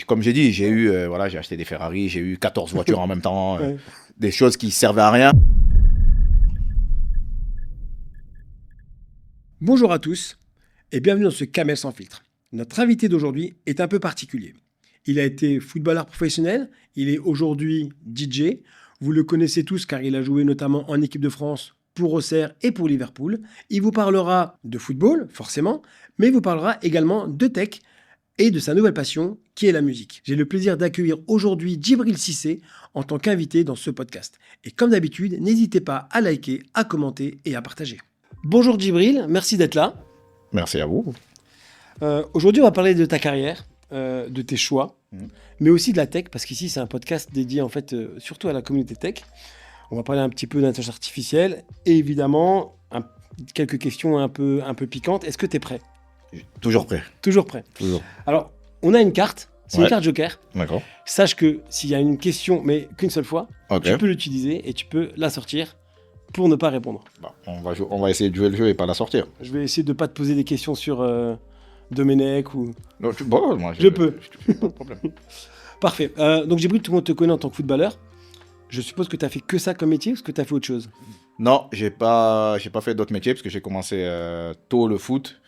Comme j'ai dit, j'ai acheté des Ferrari, j'ai eu 14 voitures en même temps, Ouais. des choses qui servaient à rien. Bonjour à tous et bienvenue dans ce Camel sans filtre. Notre invité d'aujourd'hui est un peu particulier. Il a été footballeur professionnel, il est aujourd'hui DJ. Vous le connaissez tous car il a joué notamment en équipe de France pour Auxerre et pour Liverpool. Il vous parlera de football, forcément, mais il vous parlera également de tech et de sa nouvelle passion qui est la musique. J'ai le plaisir d'accueillir aujourd'hui Djibril Cissé en tant qu'invité dans ce podcast. Et comme d'habitude, n'hésitez pas à liker, à commenter et à partager. Bonjour Djibril, merci d'être là. Merci à vous. Aujourd'hui, on va parler de ta carrière, de tes choix, Mhm. mais aussi de la tech, parce qu'ici, c'est un podcast dédié en fait surtout à la communauté tech. On va parler un petit peu d'intelligence artificielle et évidemment quelques questions un peu piquantes. Est-ce que tu es prêt? Toujours prêt. Toujours prêt. Toujours. Alors, on a une carte, c'est une Ouais. carte joker. D'accord. Sache que s'il y a une question, mais qu'une seule fois, Ok. tu peux l'utiliser et tu peux la sortir pour ne pas répondre. Bah, on va essayer de jouer le jeu et pas la sortir. Je vais essayer de ne pas te poser des questions sur Domenech ou... Non, bon, moi, Je peux. Pas de problème. Parfait. Donc Djibril, tout le monde te connaît en tant que footballeur. Je suppose que tu as fait que ça comme métier ou est-ce que tu as fait autre chose? Non, j'ai pas fait d'autres métiers parce que j'ai commencé tôt le foot.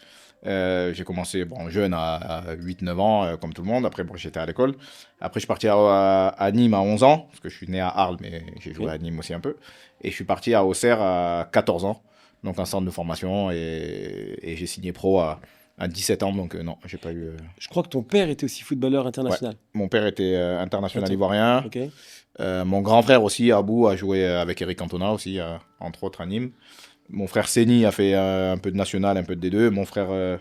J'ai commencé jeune à 8-9 ans, comme tout le monde. Après, j'étais à l'école. Après, je suis parti à Nîmes à 11 ans, parce que je suis né à Arles, mais j'ai joué Ok. à Nîmes aussi un peu. Et je suis parti à Auxerre à 14 ans, donc un centre de formation. Et j'ai signé pro à 17 ans, donc non, j'ai pas eu. Je crois que ton père était aussi footballeur Ouais. international. Mon père était international Attends. ivoirien. Ok. Mon grand frère aussi, Abou, a joué avec Eric Cantona aussi, entre autres à Nîmes. Mon frère Séni a fait un peu de national, un peu de D2. Mon frère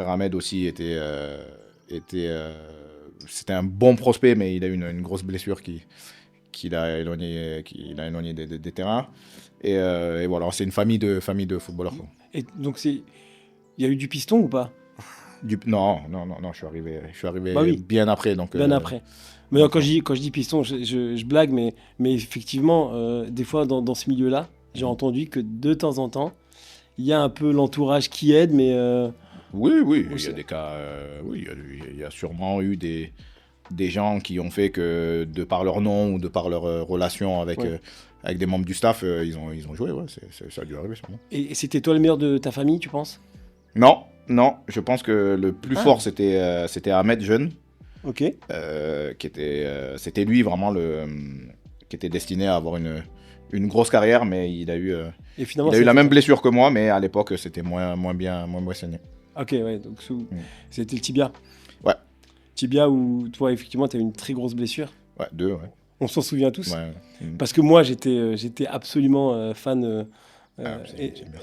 Ahmed aussi c'était un bon prospect, mais il a eu une grosse blessure qui l'a éloigné des terrains. Et voilà, c'est une famille de footballeurs, quoi. Et donc il y a eu du piston ou pas? Non, je suis arrivé Bah oui. bien après. Donc, Bien après. Mais non, quand je dis piston, je blague, mais effectivement, des fois dans ce milieu-là, j'ai entendu que de temps en temps, il y a un peu l'entourage qui aide, mais Oui, il y aussi. a des cas. Oui, il y a sûrement eu des gens qui ont fait que, de par leur nom ou de par leur relation avec, Ouais. avec des membres du staff, ils ont joué. Ouais, ça a dû arriver, sûrement. Et c'était toi le meilleur de ta famille, tu penses? Non, je pense que le plus Ah. fort, c'était Ahmed Jeune, Ok. c'était lui vraiment qui était destiné à avoir une grosse carrière, mais il a eu Et finalement, la c'était même toi. blessure que moi, mais à l'époque, c'était moins bien saigné. Ok, ouais, donc c'était le tibia. Ouais. Tibia où toi, effectivement, tu as eu une très grosse blessure. Ouais, deux, ouais. On s'en souvient tous. Ouais. Parce que moi, j'étais absolument fan Merci.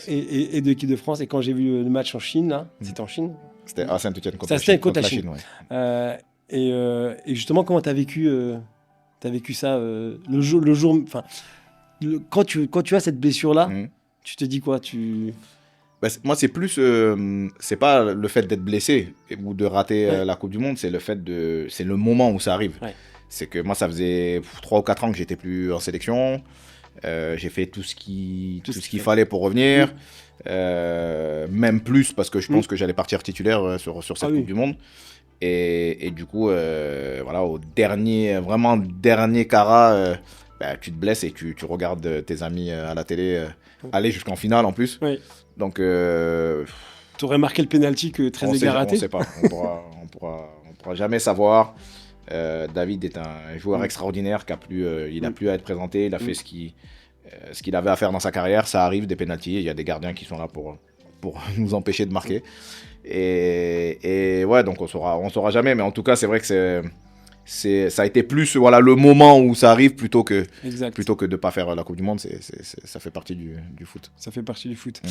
et de l'équipe de France. Et quand j'ai vu le match en Chine, là, c'était en Chine. C'était à Saint-Etienne contre C'était contre la Chine. ouais. Et justement, comment tu as vécu ça le jour, enfin, quand tu as cette blessure-là, Mhm. tu te dis quoi? Moi, c'est plus, c'est pas le fait d'être blessé ou de rater Ouais. la Coupe du Monde, c'est c'est le moment où ça arrive. Ouais. C'est que moi, ça faisait 3 ou 4 ans que j'étais plus en sélection. J'ai fait tout ce qu'il fallait pour revenir. Même plus parce que je pense que j'allais partir titulaire sur cette oui. Coupe du Monde. Et du coup, voilà, au dernier carat, tu te blesses et tu regardes tes amis à la télé aller jusqu'en finale en plus. Oui. Donc, Tu aurais marqué le penalty que Trezeguet a on raté. sait pas. On pourra jamais savoir. David est un joueur extraordinaire il a pu à être présenté. Il a fait ce qu'il avait à faire dans sa carrière. Ça arrive, des pénaltys. Il y a des gardiens qui sont là pour nous empêcher de marquer. Et ouais, donc on saura jamais. Mais en tout cas, c'est vrai que ça a été plus le moment où ça arrive plutôt que Exact. de pas faire la Coupe du Monde. Ça fait partie du foot. Ça fait partie du foot.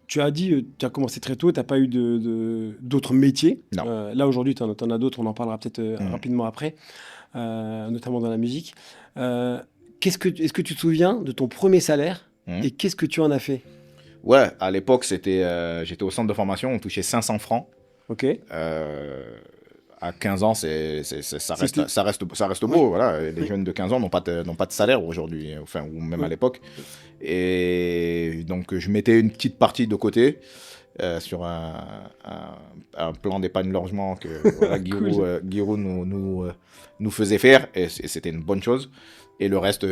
Tu as dit, tu as commencé très tôt, tu n'as pas eu d'autres métiers. Non. Là, aujourd'hui, tu en as d'autres, on en parlera peut-être rapidement après, notamment dans la musique. Est-ce que tu te souviens de ton premier salaire et qu'est-ce que tu en as fait? Ouais, à l'époque, j'étais au centre de formation, on touchait 500 francs. Ok. À 15 ans, ça reste beau. Ouais. Voilà. Les Oui. jeunes de 15 ans n'ont pas de salaire aujourd'hui, ou même à l'époque. Et donc, je mettais une petite partie de côté. sur un plan d'épanouissement que voilà, Cool. Giroud nous faisait faire, et c'était une bonne chose. Et le reste,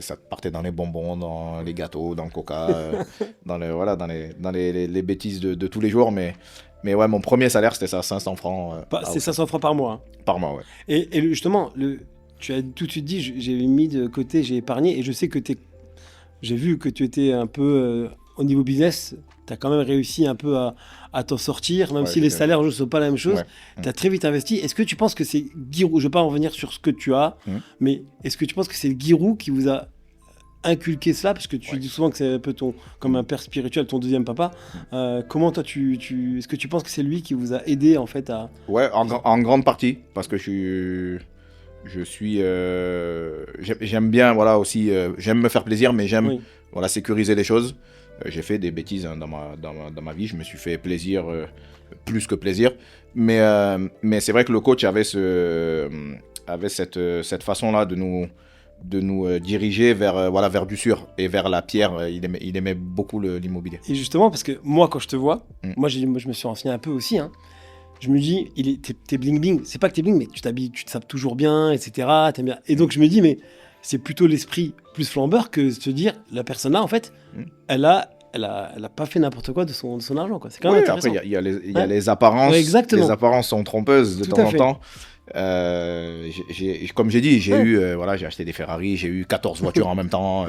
ça partait dans les bonbons, dans les gâteaux, dans le coca, dans les bêtises de tous les jours. Mais ouais, mon premier salaire, c'était ça, 500 francs C'est 500 francs par mois. Hein. par mois. Ouais. Justement, tu as tout de suite dit, j'ai mis de côté, j'ai épargné, et je sais que j'ai vu que tu étais un peu au niveau business, tu as quand même réussi un peu à t'en sortir, même si les salaires ne sont pas la même chose. Ouais. Tu as très vite investi. Est-ce que tu penses que c'est Giroud, je ne vais pas en revenir sur ce que tu as, mais est-ce que tu penses que c'est Giroud qui vous a inculqué cela, parce que tu dis souvent que c'est un peu comme un père spirituel, ton deuxième papa. Comment toi, est-ce que tu penses que c'est lui qui vous a aidé en fait à... Ouais, en grande partie, parce que j'aime bien, voilà, aussi, j'aime me faire plaisir, mais j'aime voilà, sécuriser les choses. J'ai fait des bêtises dans ma vie, je me suis fait plaisir, plus que plaisir, mais c'est vrai que le coach avait cette façon-là de nous diriger vers du sûr et vers la pierre. Il aimait beaucoup l'immobilier. Et justement, parce que moi, quand je te vois, moi je me suis renseigné un peu aussi, hein. Je me dis, t'es bling-bling, c'est pas que t'es bling, mais tu te sapes toujours bien, etc. T'aimes bien. Et donc je me dis, mais c'est plutôt l'esprit plus flambeur que de se dire, la personne là, en fait, elle a pas fait n'importe quoi de son argent, quoi. C'est quand même intéressant. Après, il y a les apparences. Ouais, exactement. Les apparences sont trompeuses de temps en temps. Comme j'ai dit, j'ai acheté des Ferrari, j'ai eu 14 voitures en même temps,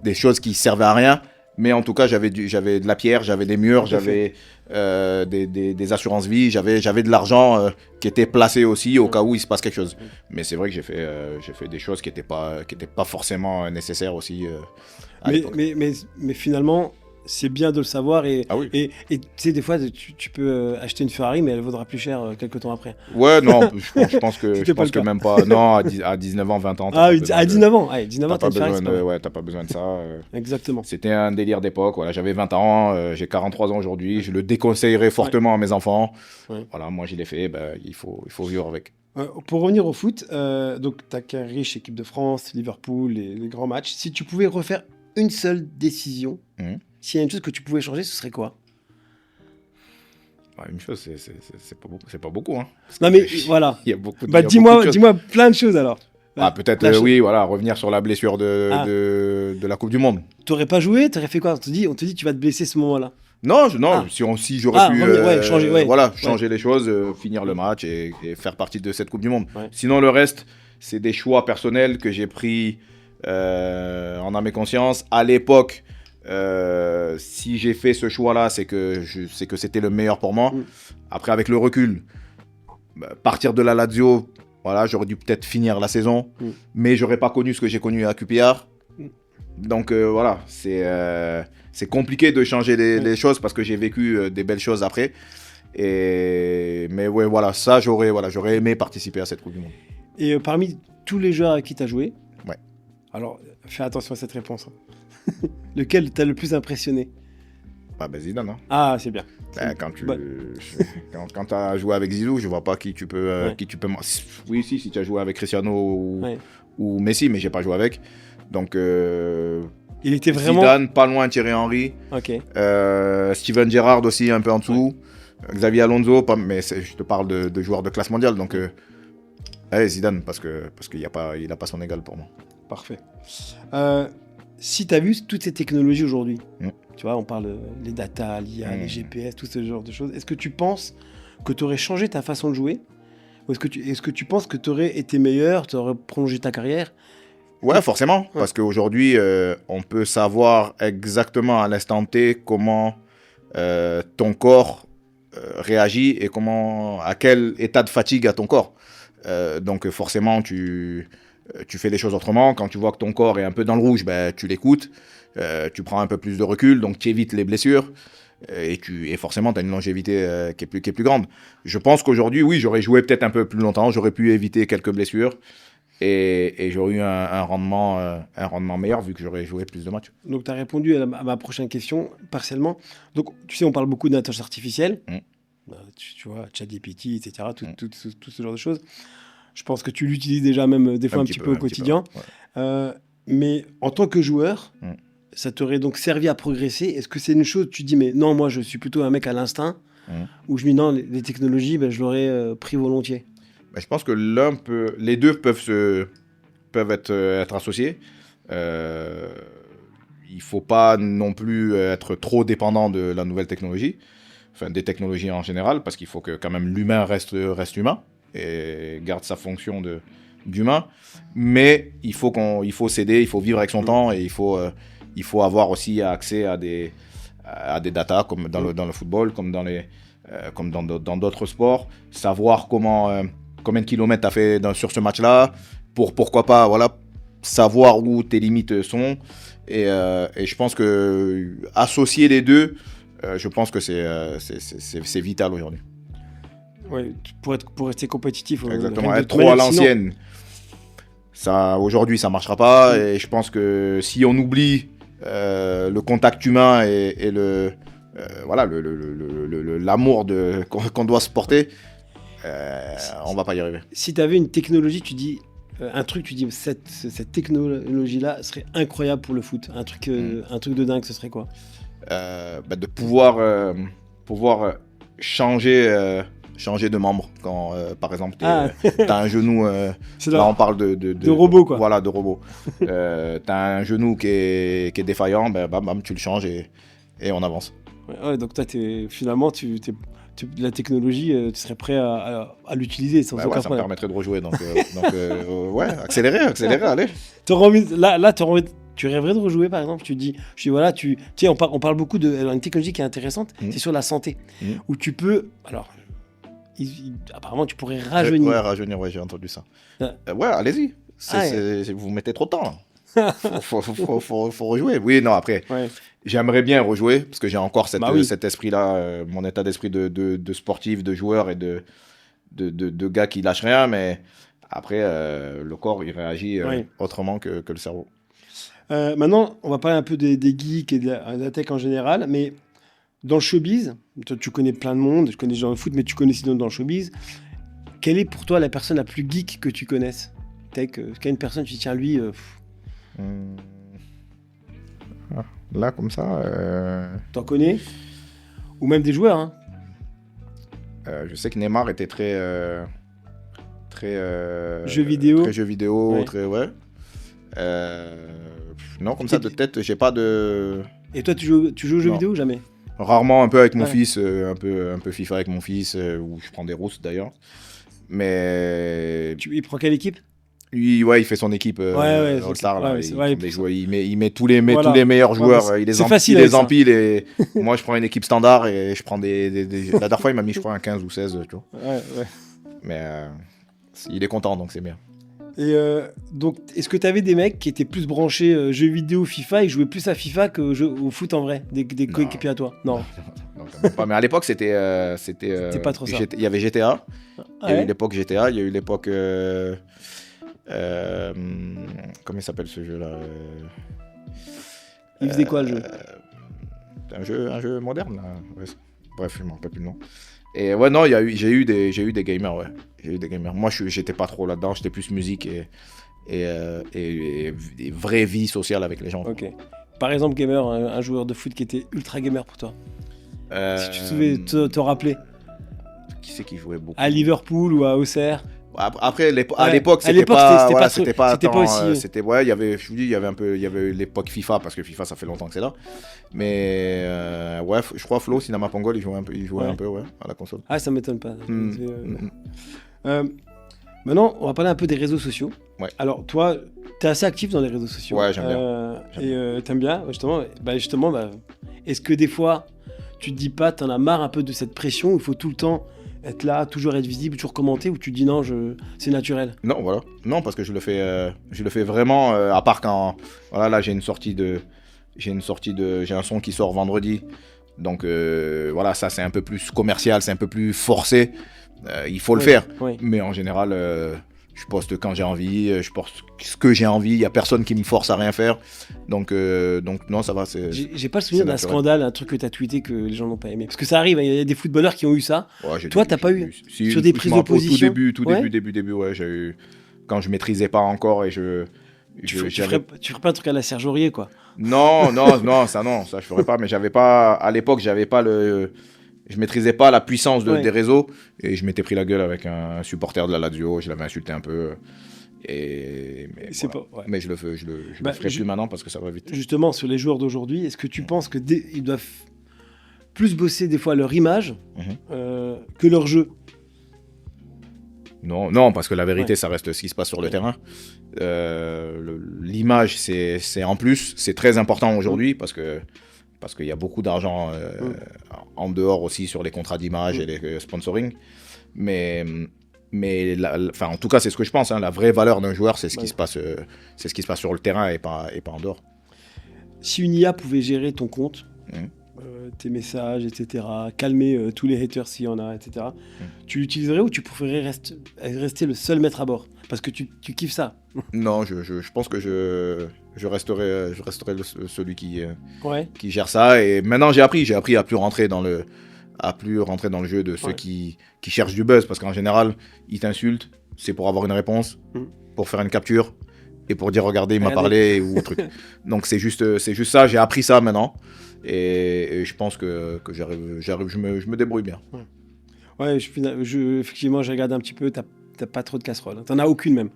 des choses qui servaient à rien. Mais en tout cas, j'avais de la pierre, j'avais des murs, j'avais des assurances vie, j'avais de l'argent qui était placé aussi au cas où il se passe quelque chose. Mais c'est vrai que j'ai fait des choses qui étaient pas forcément nécessaires aussi. Mais finalement, c'est bien de le savoir. Et tu sais, des fois, tu peux acheter une Ferrari, mais elle vaudra plus cher quelques temps après. Ouais, non, je pense que même pas. Non, à 19 ans, 20 ans. À 19 ans, t'as pas besoin de ça. Exactement. C'était un délire d'époque. Voilà, j'avais 20 ans, j'ai 43 ans aujourd'hui. Je le déconseillerais fortement à mes enfants. Voilà, moi, je l'ai fait. Il faut vivre avec. Pour revenir au foot, donc tu as une riche équipe de France, Liverpool, les grands matchs. Si tu pouvais refaire une seule décision, s'il y a une chose que tu pouvais changer, ce serait quoi ? Une chose, c'est pas beaucoup. Hein. Non mais voilà. Il y a beaucoup dis-moi plein de choses alors. Peut-être, revenir sur la blessure de la Coupe du Monde. T'aurais pas joué ? T'aurais fait quoi ? On te dit tu vas te blesser ce moment-là. Non, si j'aurais pu changer les choses, finir le match et faire partie de cette Coupe du Monde. Ouais. Sinon, le reste, c'est des choix personnels que j'ai pris en âme et conscience. À l'époque, si j'ai fait ce choix-là, c'est que c'était le meilleur pour moi. Après, avec le recul, partir de la Lazio, voilà, j'aurais dû peut-être finir la saison, mais j'aurais pas connu ce que j'ai connu à QPR. Donc voilà, c'est compliqué de changer les choses parce que j'ai vécu des belles choses après. Mais ouais, voilà, ça j'aurais aimé participer à cette Coupe du Monde. Et parmi tous les joueurs à qui tu as joué, alors fais attention à cette réponse. Lequel t'as le plus impressionné ? Zidane. Hein. Ah, c'est bien. Quand tu as joué avec Zizou, je vois pas qui tu peux. Oui, si tu as joué avec Cristiano ou Messi, mais j'ai pas joué avec. Donc, il était vraiment... Zidane, pas loin Thierry Henry. Steven Gerrard aussi, un peu en dessous. Xavi Alonso, mais je te parle de joueurs de classe mondiale. Donc, Zidane, parce qu'il n'a pas son égal pour moi. Parfait. Si tu as vu toutes ces technologies aujourd'hui, tu vois, on parle les data, l'IA, les GPS, tout ce genre de choses, est-ce que tu penses que tu aurais changé ta façon de jouer ? Ou est-ce que tu penses que tu aurais été meilleur, tu aurais prolongé ta carrière ? Ouais, forcément, parce qu'aujourd'hui, on peut savoir exactement à l'instant T comment ton corps réagit et à quel état de fatigue a ton corps. Donc forcément, tu fais les choses autrement. Quand tu vois que ton corps est un peu dans le rouge, tu l'écoutes, tu prends un peu plus de recul, donc tu évites les blessures et forcément tu as une longévité qui est plus grande. Je pense qu'aujourd'hui, oui, j'aurais joué peut-être un peu plus longtemps, j'aurais pu éviter quelques blessures et j'aurais eu un rendement meilleur vu que j'aurais joué plus de matchs. Donc tu as répondu à ma prochaine question partiellement. Donc tu sais, on parle beaucoup d'intelligence artificielle, tu vois, ChatGPT, etc., tout ce genre de choses. Je pense que tu l'utilises déjà même des fois un petit peu au quotidien. Mais en tant que joueur, ça t'aurait donc servi à progresser. Est-ce que c'est une chose, tu dis, mais non, moi, je suis plutôt un mec à l'instinct, ou je me dis, non, les technologies, ben, je l'aurais pris volontiers. Ben, je pense que les deux peuvent être associés. Il faut pas non plus être trop dépendant de la nouvelle technologie, enfin des technologies en général, parce qu'il faut que quand même l'humain reste humain et garde sa fonction d'humain. Mais il faut s'aider, il faut vivre avec son temps et il faut avoir aussi accès à des datas comme dans le football, comme dans d'autres sports, savoir combien de kilomètres tu as fait sur ce match-là, pourquoi pas, voilà, savoir où tes limites sont. Et je pense que associer les deux, je pense que c'est vital aujourd'hui. Ouais, pour rester compétitif. Exactement, être trop à l'ancienne. Ça, aujourd'hui, ça marchera pas. Et je pense que si on oublie le contact humain et l'amour qu'on doit se porter, on va pas y arriver. Si tu avais une technologie, tu dis un truc, tu dis cette technologie-là serait incroyable pour le foot. Un truc de dingue, ce serait quoi? De pouvoir changer de membre quand, par exemple, t'as un genou. Là, on parle de robot, quoi. Voilà, de robot. T'as un genou qui est défaillant, bam, tu le changes et on avance. Ouais, donc toi, finalement, la technologie, tu serais prêt à l'utiliser sans aucun ça problème. me permettrait de rejouer. Donc accélérer, allez. Là, tu rêverais de rejouer, par exemple. Tu dis voilà, tu sais, on parle beaucoup une technologie qui est intéressante, c'est sur la santé, où tu peux, alors, apparemment, tu pourrais rajeunir. Rajeunir, j'ai entendu ça. Allez-y. Vous mettez trop de temps, là. faut rejouer. Oui, non, après, j'aimerais bien rejouer, parce que j'ai encore cet esprit-là, mon état d'esprit de sportif, de joueur et de gars qui lâche rien, mais après, le corps, il réagit autrement que le cerveau. Maintenant, on va parler un peu des geeks et de la tech en général, mais dans le showbiz, toi, tu connais plein de monde, je connais des gens de foot, mais tu connais aussi dans le showbiz. Quelle est pour toi la personne la plus geek que tu connaisses? Tech, quelle une personne, tu dis, tiens, lui... Là, comme ça... T'en connais? Ou même des joueurs, hein? Je sais que Neymar était très jeux vidéo. Très jeux vidéo, très... Ouais. Non, comme ça, de tête, j'ai pas de... Et toi, tu joues aux jeux vidéo ou jamais? Rarement, un peu avec mon fils, un peu FIFA avec mon fils, où je prends des rousses d'ailleurs. Mais... Il prend quelle équipe? Lui, il fait son équipe All-Star, là. Il met tous les meilleurs joueurs, il les empile et moi je prends une équipe standard et je prends la dernière fois il m'a mis je crois un 15 ou 16, tu vois. Mais il est content, donc c'est bien. Et donc, est-ce que tu avais des mecs qui étaient plus branchés jeux vidéo au jouaient plus à FIFA qu'au foot en vrai, des coéquipiers à toi? Non, pas. Mais à l'époque, c'était pas trop ça. Il y avait GTA, il y a eu l'époque GTA, il y a eu l'époque... comment il s'appelle ce jeu-là? Il faisait quoi le jeu? Un jeu moderne, là. Ouais. Bref, je ne me rappelle plus le nom. Et ouais, non, j'ai eu des gamers, ouais. J'ai eu des gamers. Moi, j'étais pas trop là-dedans, j'étais plus musique et vraie vie sociale avec les gens. Ok. Par exemple, gamer, un joueur de foot qui était ultra gamer pour toi. Si tu pouvais te rappeler. Qui c'est qui jouait beaucoup? À Liverpool ou à Auxerre? Après, à l'époque, c'était pas aussi. Il y avait, je vous dis, il y avait l'époque FIFA, parce que FIFA, ça fait longtemps que c'est là. Mais je crois Flo, Sinama Pongol, il jouait un peu à la console. Ah, ça m'étonne pas. Maintenant, on va parler un peu des réseaux sociaux. Ouais. Alors, toi, t'es assez actif dans les réseaux sociaux. Ouais, j'aime bien. Et t'aimes bien, justement. Est-ce que des fois, tu te dis pas, t'en as marre un peu de cette pression où il faut tout le temps être là, toujours être visible, toujours commenter, ou tu te dis non, c'est naturel? Non, voilà. Non, parce que je le fais vraiment, à part quand, voilà, là j'ai un son qui sort vendredi, donc voilà, ça c'est un peu plus commercial, c'est un peu plus forcé, il faut le faire, mais en général, je poste quand j'ai envie, je poste ce que j'ai envie, il n'y a personne qui me force à rien faire, donc non, ça va. J'ai pas le souvenir d'un scandale, un truc que tu as tweeté que les gens n'ont pas aimé, parce que ça arrive, il y a des footballeurs qui ont eu ça. Toi, t'as pas eu sur des prises de position? Tout début, ouais, j'ai eu, quand je maîtrisais pas encore et je Tu ferais pas un truc à la Serge Aurier, quoi. Non, ça je ferais pas. Mais à l'époque, je maîtrisais pas la puissance des réseaux et je m'étais pris la gueule avec un supporter de la Lazio. Je l'avais insulté un peu. Mais je le ferai plus maintenant parce que ça va vite. Justement, sur les joueurs d'aujourd'hui, est-ce que tu penses que ils doivent plus bosser des fois leur image que leur jeu? Non, parce que la vérité, ça reste ce qui se passe sur le terrain. L'image, c'est en plus, c'est très important aujourd'hui parce qu'il y a beaucoup d'argent en dehors aussi sur les contrats d'image et les sponsoring. Mais en tout cas, c'est ce que je pense. La vraie valeur d'un joueur, c'est ce qui se passe sur le terrain et pas en dehors. Si une IA pouvait gérer ton compte, tes messages, etc., calmer tous les haters s'il y en a, etc., tu l'utiliserais ou tu préférerais rester le seul maître à bord? Parce que tu kiffes ça. Non, je pense que je resterai celui qui gère ça. Et maintenant, j'ai appris à plus rentrer dans le jeu de ceux qui cherchent du buzz. Parce qu'en général, ils t'insultent, c'est pour avoir une réponse, pour faire une capture et pour dire regardez, il m'a parlé ou truc. Donc c'est juste ça, j'ai appris ça maintenant. Et je pense que j'arrive, je me débrouille bien. Effectivement, j'ai regardé un petit peu, t'as pas trop de casseroles. T'en as aucune même.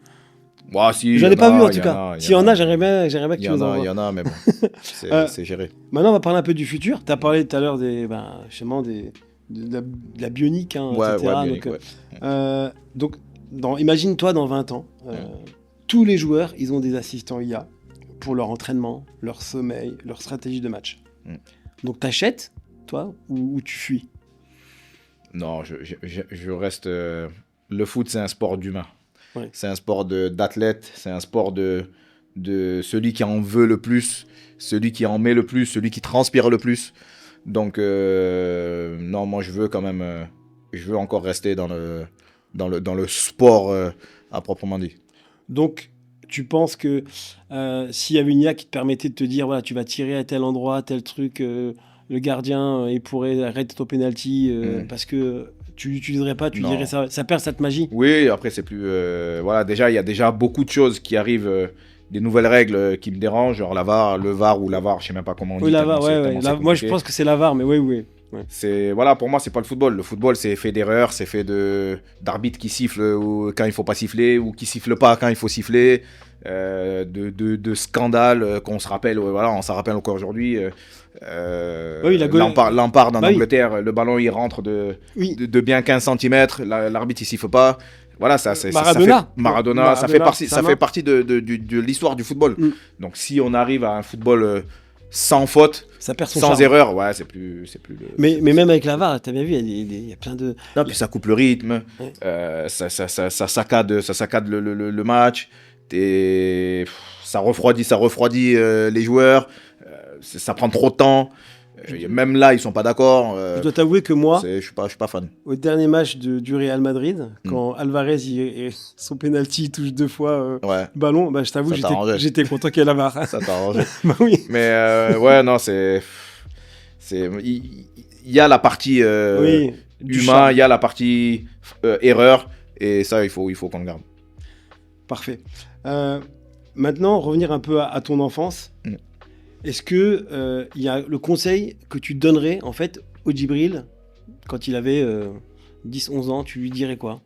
Si, j'en ai pas vu en tout cas. S'il y en a, j'aimerais bien que tu nous envoies. Il y en a, mais bon, c'est géré. Maintenant, on va parler un peu du futur. Tu as parlé tout à l'heure de la bionique, etc. Donc, imagine-toi dans 20 ans, tous les joueurs, ils ont des assistants IA pour leur entraînement, leur sommeil, leur stratégie de match. Donc, t'achètes, toi, ou tu fuis? Non, je reste... le foot, c'est un sport d'humain. C'est un sport d'athlète, c'est un sport de celui qui en veut le plus, celui qui en met le plus, celui qui transpire le plus. Donc, non, moi, je veux quand même... je veux encore rester dans le sport à proprement dit. Donc, tu penses que s'il y avait une IA qui te permettait de te dire, voilà, tu vas tirer à tel endroit, tel truc, le gardien, il pourrait arrêter ton penalty parce que... Tu l'utiliserais pas, tu dirais ça perd cette magie. Oui, après c'est plus... déjà, il y a déjà beaucoup de choses qui arrivent, des nouvelles règles qui me dérangent, genre le VAR ou la VAR, je sais même pas comment on dit. Oui, la VAR, moi je pense que c'est la VAR, mais oui. Pour moi, c'est pas le football. Le football, c'est fait d'erreurs, c'est fait d'arbitres qui sifflent quand il faut pas siffler, ou qui sifflent pas quand il faut siffler, de scandales qu'on se rappelle, on s'en rappelle encore aujourd'hui. Lampard en Angleterre, le ballon il rentre de bien 15 cm, l'arbitre il siffle pas. Voilà, Maradona, ça fait partie de l'histoire du football. Donc si on arrive à un football sans faute, sans erreur, c'est plus mais même avec la VAR, t'as bien vu, il y a plein de... Non, puis ça coupe le rythme, ça saccade le match, ça refroidit les joueurs, ça prend trop de temps. Même là, ils sont pas d'accord. Je dois t'avouer que moi, je suis pas fan. Au dernier match du Real Madrid, quand Alvarez, son penalty touche 2 fois le ballon, je t'avoue, j'étais content qu'il y ait la VAR. Ça t'a arrangé. Oui. Mais non, il y a la partie humain, il y a la partie erreur, et ça, il faut qu'on le garde. Parfait. Maintenant, revenir un peu à ton enfance. Est-ce que il y a le conseil que tu donnerais en fait au Djibril quand il avait 10-11 ans, tu lui dirais quoi?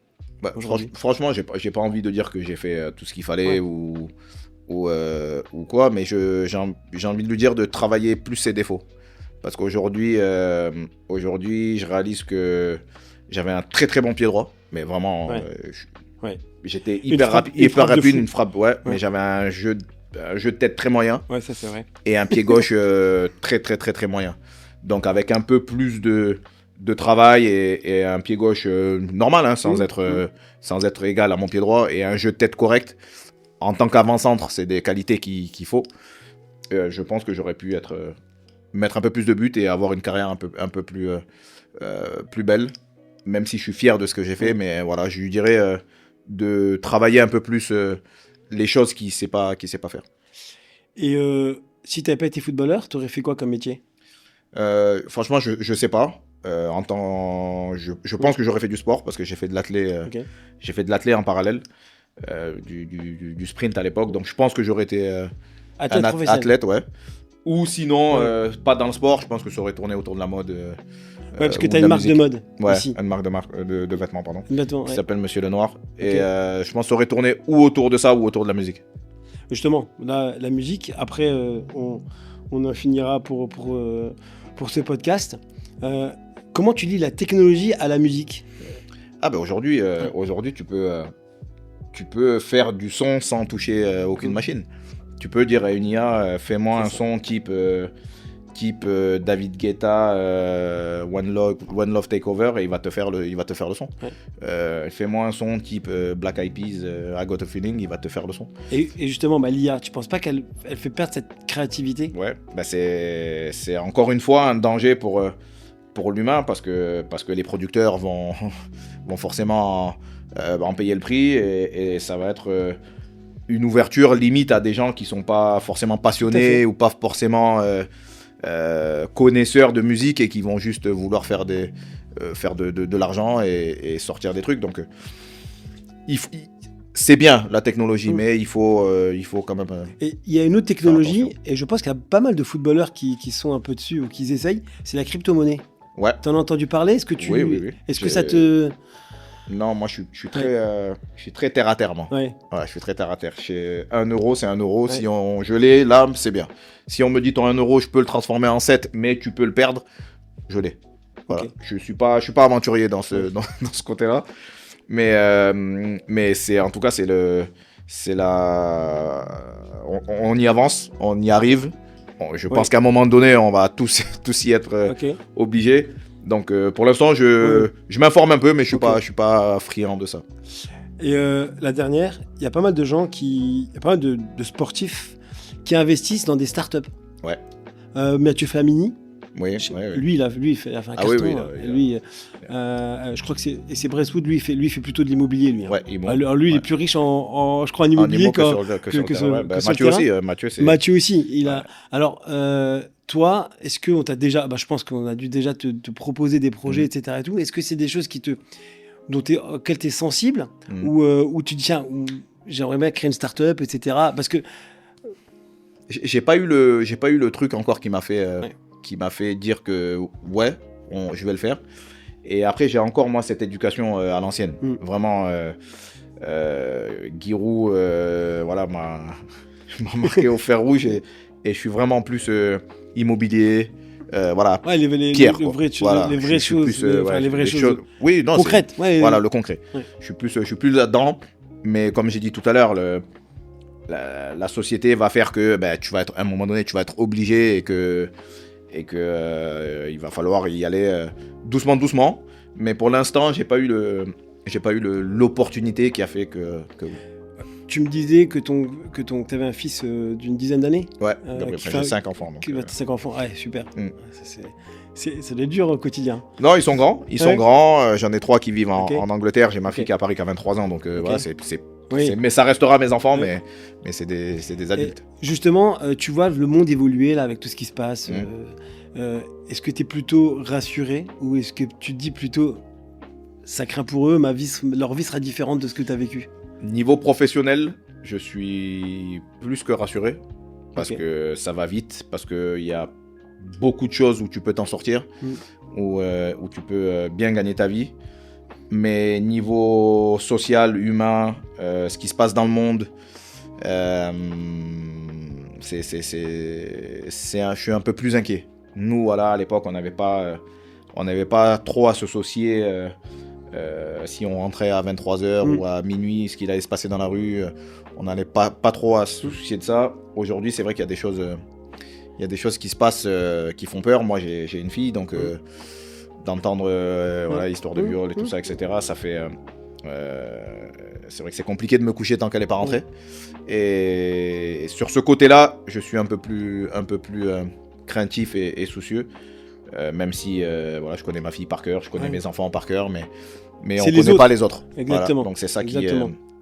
Franchement, j'ai pas envie de dire que j'ai fait tout ce qu'il fallait ou quoi, mais j'ai envie de lui dire de travailler plus ses défauts. Parce qu'aujourd'hui, je réalise que j'avais un très très bon pied droit, mais vraiment, j'étais hyper rapide, une frappe, mais j'avais un jeu de tête très moyen. Ouais, ça c'est vrai. Et un pied gauche très très très très moyen. Donc avec un peu plus de travail et un pied gauche normal, sans être égal à mon pied droit, et un jeu de tête correct, en tant qu'avant-centre, c'est des qualités qu'il faut. Je pense que j'aurais pu mettre un peu plus de buts et avoir une carrière un peu plus belle, même si je suis fier de ce que j'ai fait. Mais voilà, je lui dirais de travailler un peu plus les choses qu'il sait pas faire. Et si tu n'avais pas été footballeur, tu aurais fait quoi comme métier? Franchement, je sais pas. Je pense que j'aurais fait du sport parce que j'ai fait de l'athlé. J'ai fait de l'athlé en parallèle. du sprint à l'époque. Donc je pense que j'aurais été Athlète un professionnel. athlète, ouais. Ou sinon, Ouais. pas dans le sport, je pense que ça aurait tourné autour de la mode. Ouais, parce que ou tu as de une la marque de musique. mode Ouais, ici. une marque de vêtements, pardon. Exactement, Qui ouais. s'appelle Monsieur Lenoir. Et Ok. je pense que ça aurait tourné ou autour de ça ou autour de la musique. Justement, la musique, après, on en finira pour ce podcast. Comment tu lis la technologie à la musique? Ah ben aujourd'hui tu peux faire du son sans toucher aucune machine. Tu peux dire à une IA, fais-moi un son type David Guetta, One Love Takeover, et il va te faire le son. Ouais. Fais-moi un son type Black Eyed Peas, I Got a Feeling, il va te faire le son. Et justement, l'IA, tu penses pas qu'elle fait perdre cette créativité? Ouais, bah c'est encore une fois un danger pour l'humain parce que les producteurs vont forcément en payer le prix et ça va être une ouverture limite à des gens qui sont pas forcément passionnés ou pas forcément connaisseurs de musique et qui vont juste vouloir faire de l'argent et sortir des trucs. Donc c'est bien la technologie, mais il faut quand même. Et il y a une autre technologie, attention. et je pense qu'il y a pas mal de footballeurs qui sont un peu dessus ou qui essayent, c'est la crypto-monnaie. Ouais. T'en as entendu parler? Est-ce que tu... Oui. Est-ce que ça te... Non, moi je suis très terre à terre, moi. Ouais. Ouais, je suis très terre à terre. Chez 1 euro, c'est 1 euro. Ouais. Si je l'ai, là, c'est bien. Si on me dit ton 1 euro, je peux le transformer en 7, mais tu peux le perdre, je l'ai. Voilà. Ok. Je suis pas aventurier dans ce côté-là. Mais c'est, en tout cas, on y avance, on y arrive. Bon, je pense qu'à un moment donné, on va tous y être obligés. Donc pour l'instant, je m'informe un peu, mais je suis pas friand de ça. Et la dernière, il y a pas mal de gens il y a pas mal de sportifs qui investissent dans des startups. Ouais. Mathieu Flamini, Oui. lui, il a fait un Ah carton. oui, Lui, je crois que c'est Brestwood, lui, il fait plutôt de l'immobilier, lui. Hein. Ouais, Alors lui, il est plus riche je crois, en immobilier que sur le terrain. Mathieu aussi. Mathieu aussi. Il a. Alors, toi, est-ce qu'on t'a déjà. Je pense qu'on a dû déjà te proposer des projets, etc. Et tout. Est-ce que c'est des choses auxquelles tu es sensible ou tu dis, tiens, j'aimerais bien créer une start-up, etc. Parce que. J'ai pas eu le truc encore qui m'a fait dire que je vais le faire. Et après, j'ai encore moi cette éducation à l'ancienne. Vraiment, Giroud, voilà, m'a marqué au fer rouge et je suis vraiment plus immobilier. Voilà, pierre, les vraies choses, les vraies choses. Oui, non, concrètes. Voilà, le concret. Ouais. Je suis plus là-dedans. Mais comme j'ai dit tout à l'heure, la société va faire que à un moment donné, tu vas être obligé et que il va falloir y aller doucement. Mais pour l'instant, j'ai pas eu l'opportunité qui a fait que. Tu me disais que t'avais un fils d'une dizaine d'années. Ouais. J'ai 5 enfants. Donc, 5 enfants. Ouais, super. Ça doit être dur au quotidien. Non, ils sont grands. J'en ai 3 qui vivent en Angleterre. J'ai ma fille qui est à Paris qui a 23 ans. Donc voilà, mais ça restera mes enfants, mais c'est des adultes. Et justement, tu vois le monde évoluer là avec tout ce qui se passe. Est-ce que tu es plutôt rassuré ou est-ce que tu te dis plutôt ça craint pour eux, leur vie sera différente de ce que tu as vécu? Niveau professionnel, je suis plus que rassuré parce que ça va vite, parce qu'il y a beaucoup de choses où tu peux t'en sortir, où tu peux bien gagner ta vie. Mais niveau social, humain, ce qui se passe dans le monde, je suis un peu plus inquiet. Nous, voilà, à l'époque, on n'avait pas trop à se soucier si on rentrait à 23h ou à minuit, ce qu'il allait se passer dans la rue. On n'allait pas trop à se soucier de ça. Aujourd'hui, c'est vrai qu'il y a des choses qui se passent qui font peur. Moi, j'ai une fille, donc d'entendre l'histoire de viol et tout ça, etc., ça fait... c'est vrai que c'est compliqué de me coucher tant qu'elle n'est pas rentrée. Et sur ce côté-là, je suis un peu plus craintif et soucieux. Même si je connais ma fille par cœur, je connais mes enfants par cœur, mais on ne connaît pas les autres. Exactement. Voilà. Donc c'est ça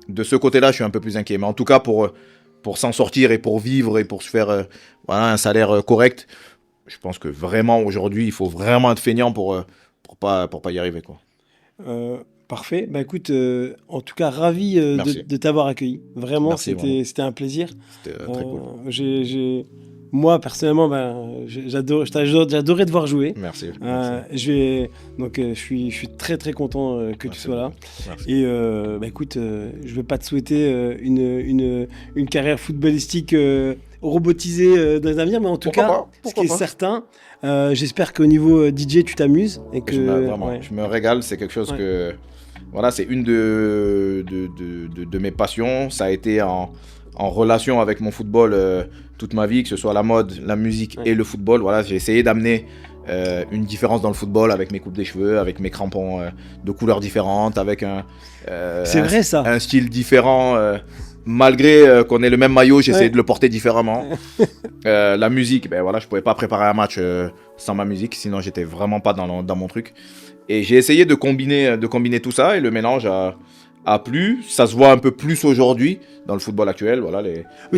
de ce côté-là, je suis un peu plus inquiet. Mais en tout cas, pour s'en sortir et pour vivre et pour se faire un salaire correct, je pense que vraiment aujourd'hui, il faut vraiment être feignant pour pas y arriver, quoi. Parfait. Bah écoute, en tout cas, ravi Merci. de t'avoir accueilli. Vraiment, Merci, vraiment. c'était un plaisir. C'était très cool. Moi, personnellement, j'adorais te voir jouer. Merci. Je suis très très content que tu Merci sois là. beaucoup. Merci. Et écoute, je ne vais pas te souhaiter une carrière footballistique robotisée dans les avenirs, mais en tout Pourquoi cas, pas, ce qui pourquoi est pas. certain, j'espère qu'au niveau DJ, tu t'amuses. Et que, Vraiment, ouais. je me régale. C'est quelque chose Ouais. que. Voilà, c'est une de mes passions. Ça a été en relation avec mon football toute ma vie, que ce soit la mode, la musique Ouais. et le football. Voilà, j'ai essayé d'amener une différence dans le football avec mes coupes des cheveux, avec mes crampons de couleurs différentes, avec C'est vrai, ça. un style différent. Malgré qu'on ait le même maillot, j'ai essayé de le porter différemment. La musique, ben voilà, je pouvais pas préparer un match sans ma musique, sinon j'étais vraiment pas dans mon truc. Et j'ai essayé de combiner tout ça et le mélange a plu. Ça se voit un peu plus aujourd'hui dans le football actuel. Voilà,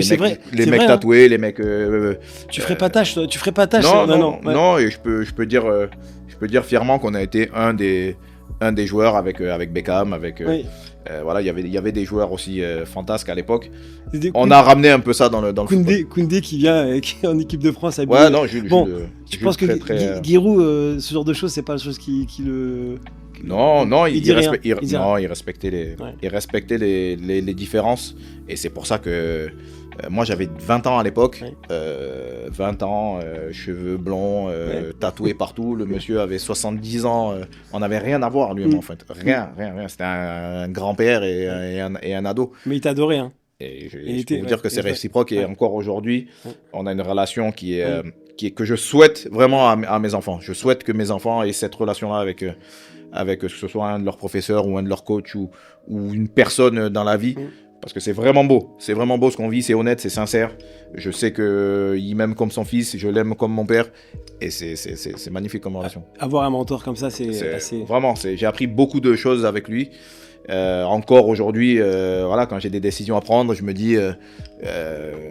c'est vrai, les c'est mecs vrai, tatoués, les mecs. Tu ferais pas tâche, toi. Tu ferais pas tâche. Non, et je peux dire fièrement qu'on a été un des joueurs avec Beckham, Oui. voilà, il y avait des joueurs aussi fantasques à l'époque. C'était On a ramené un peu ça dans le football. Koundé qui vient qui est en équipe de France. Ouais, non, Jules. Bon, Jules, je pense que Giroud, ce genre de choses, c'est pas la chose qui le. Non, il respectait respectait les différences. Et c'est pour ça que moi j'avais 20 ans à l'époque. Ouais. 20 ans, cheveux blonds, tatoués partout. Le monsieur avait 70 ans. On n'avait rien à voir lui-même en fait. Rien. C'était un grand-père et un ado. Mais il t'adorait, hein. Et je peux vous dire que c'est réciproque et encore aujourd'hui, on a une relation qui est que je souhaite vraiment à mes enfants. Je souhaite que mes enfants aient cette relation-là avec que ce soit un de leurs professeurs ou un de leurs coachs ou une personne dans la vie. Parce que c'est vraiment beau ce qu'on vit, c'est honnête, c'est sincère. Je sais qu'il m'aime comme son fils, je l'aime comme mon père. Et c'est magnifique comme relation. Avoir un mentor comme ça, c'est assez... Vraiment, j'ai appris beaucoup de choses avec lui. Encore aujourd'hui, voilà, quand j'ai des décisions à prendre, je me dis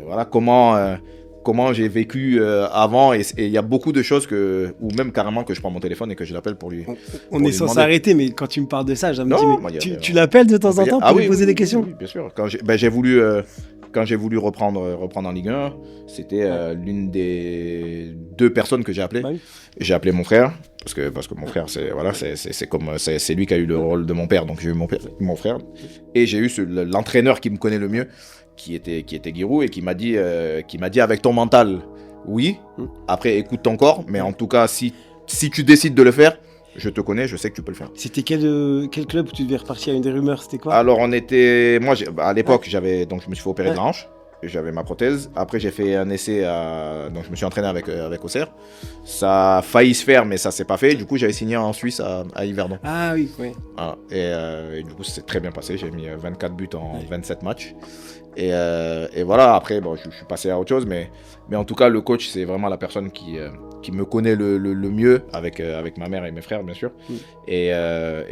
voilà, comment j'ai vécu avant. Et il y a beaucoup de choses ou même carrément que je prends mon téléphone et que je l'appelle pour lui. On est censé arrêter, mais quand tu me parles de ça, je me dis, mais tu l'appelles de temps en temps pour lui poser des questions? Oui, bien sûr. Quand j'ai voulu reprendre en Ligue 1, c'était l'une des 2 personnes que j'ai appelées. Bah oui. J'ai appelé mon frère, parce que mon frère, c'est lui qui a eu le rôle de mon père, donc j'ai eu mon frère. Et j'ai eu l'entraîneur qui me connaît le mieux, qui était Giroud, et qui m'a dit avec ton mental, oui, après écoute ton corps, mais en tout cas, si tu décides de le faire, je te connais, je sais que tu peux le faire. C'était quel club où tu devais repartir? Il y a une des rumeurs, c'était quoi? Alors à l'époque, je me suis fait opérer de la hanche, j'avais ma prothèse. Après, j'ai fait un essai, donc je me suis entraîné avec Auxerre. Ça a failli se faire, mais ça s'est pas fait. Du coup, j'avais signé en Suisse à Yverdon. Ah oui. Voilà. Et du coup, ça s'est très bien passé. J'ai mis 24 buts en 27 matchs. Et voilà, après, bon, je suis passé à autre chose, mais en tout cas, le coach, c'est vraiment la personne qui me connaît le mieux, avec ma mère et mes frères, bien sûr. Et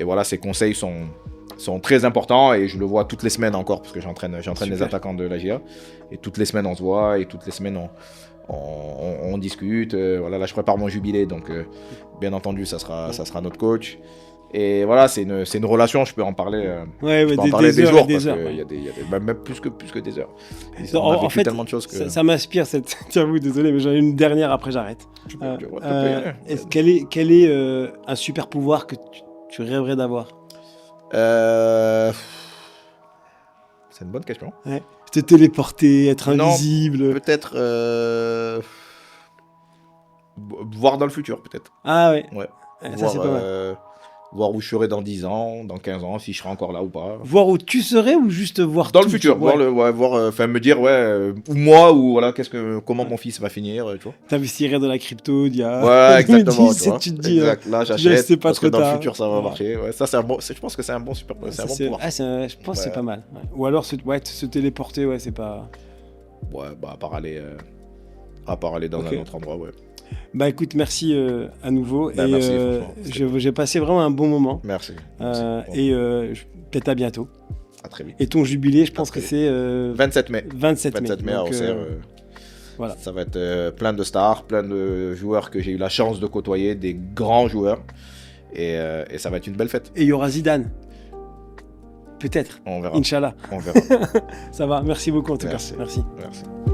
voilà, ses conseils sont très importants, et je le vois toutes les semaines encore, parce que j'entraîne les attaquants de la GIA. Et toutes les semaines, on se voit, et toutes les semaines, on discute. Voilà, là, je prépare mon jubilé, donc bien entendu, ça sera notre coach. Et voilà, c'est une relation, je peux en parler, des jours, parce qu'il y a des même plus que des heures. On a vécu tellement de choses que... ça m'inspire cette interview, désolé, mais j'en ai une dernière, après j'arrête. Quel est un super pouvoir que tu rêverais d'avoir? C'est une bonne question. Ouais. Te téléporter, être invisible. Non, peut-être voir dans le futur, peut-être. Ah ouais. Ça, c'est pas mal. Voir où je serai dans 10 ans, dans 15 ans, si je serai encore là ou pas. Voir où tu serais, ou juste voir dans le futur, me dire ou moi, ou voilà, comment mon fils va finir, tu vois. T'investirais dans la crypto il y a... Ouais, exactement, tu vois. Tu te dis, exact. Là, j'achète, c'est pas parce trop que dans tard. le futur, ça va marcher. Ouais, ça, je pense que c'est un bon pouvoir. Je pense que c'est pas mal. Ouais. Ou alors, se téléporter, c'est pas... Ouais, à part aller dans un autre endroit, ouais. Bah écoute, merci à nouveau. Merci, j'ai passé vraiment un bon moment. Merci. Peut-être à bientôt. À très vite. Et ton jubilé, je pense que c'est 27 mai. 27 mai à Auxerre. Voilà. Ça va être plein de stars, plein de joueurs que j'ai eu la chance de côtoyer, des grands joueurs. Et ça va être une belle fête. Et il y aura Zidane. Peut-être. On verra. Inch'Allah. On verra. Ça va. Merci beaucoup en tout Merci. cas. Merci. Merci.